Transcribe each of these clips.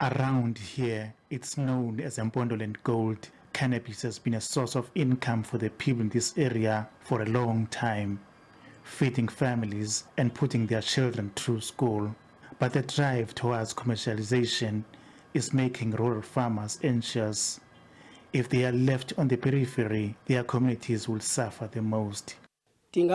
Around here, it's known as Mpondoland Gold. Cannabis has been a source of income for the people in this area for a long time, feeding families and putting their children through school. But the drive towards commercialization is making rural farmers anxious. If they are left on the periphery, their communities will suffer the most. It's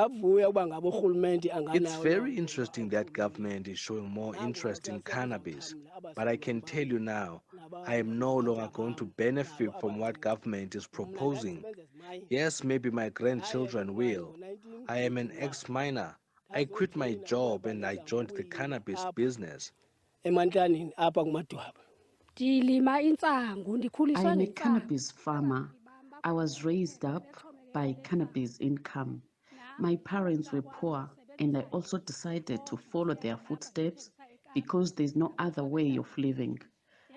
very interesting that government is showing more interest in cannabis, but I can tell you now, I am no longer going to benefit from what government is proposing. Yes, maybe my grandchildren will. I am an ex-miner. I quit my job and I joined the cannabis business. I am a cannabis farmer. I was raised up by cannabis income. My parents were poor, and I also decided to follow their footsteps because there's no other way of living.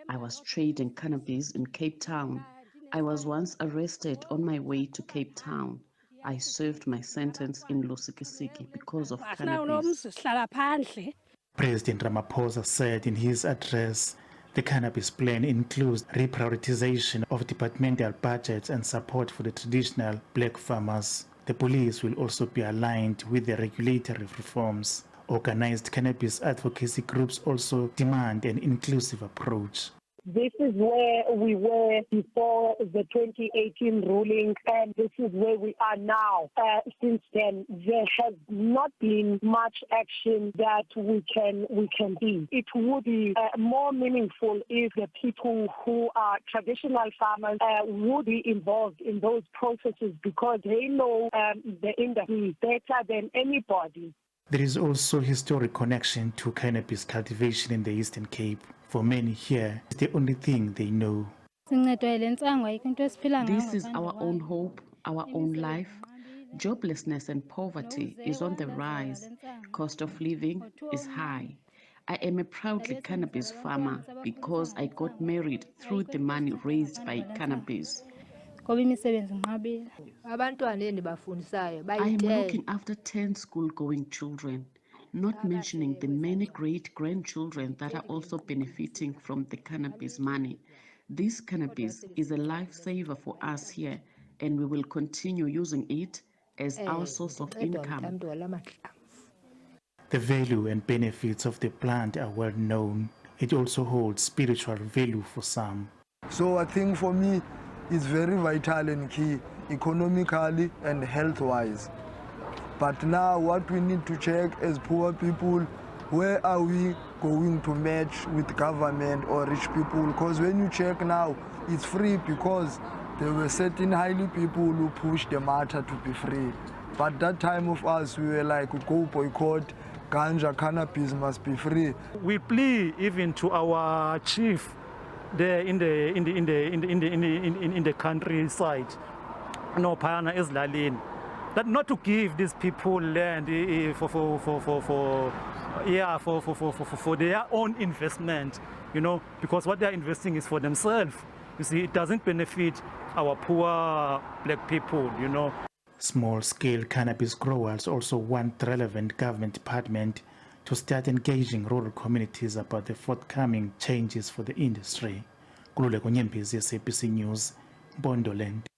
I was trading cannabis in Cape Town. I was once arrested on my way to Cape Town. I served my sentence in Lusikisiki because of cannabis. President Ramaphosa said in his address, the cannabis plan includes reprioritization of departmental budgets and support for the traditional black farmers. The police will also be aligned with the regulatory reforms. Organized cannabis advocacy groups also demand an inclusive approach. This is where we were before the 2018 ruling, and this is where we are now. Since then, there has not been much action that we can see. It would be more meaningful if the people who are traditional farmers would be involved in those processes because they know the industry better than anybody. There is also a historic connection to cannabis cultivation in the Eastern Cape. For many here, it's the only thing they know. This is our own hope, our own life. Joblessness and poverty is on the rise. Cost of living is high. I am a proudly cannabis farmer because I got married through the money raised by cannabis. I am looking after 10 school-going children, not mentioning the many great-grandchildren that are also benefiting from the cannabis money. This cannabis is a lifesaver for us here, and we will continue using it as our source of income. The value and benefits of the plant are well known. It also holds spiritual value for some. So I think for me, it's very vital and key, economically and health-wise. But now what we need to check as poor people, where are we going to match with government or rich people? Because when you check now, it's free because there were certain highly people who pushed the matter to be free. But that time of us, we were like, go boycott, ganja, cannabis must be free. We plea even to our chief there in the countryside, no Payana Eslalin, that not to give these people land for their own investment, you know, because what they're investing is for themselves. You see, it doesn't benefit our poor black people, you know. Small-scale cannabis growers also want relevant government department to start engaging rural communities about the forthcoming changes for the industry. Kululeko Nyembezi, SABC News, Mpondoland.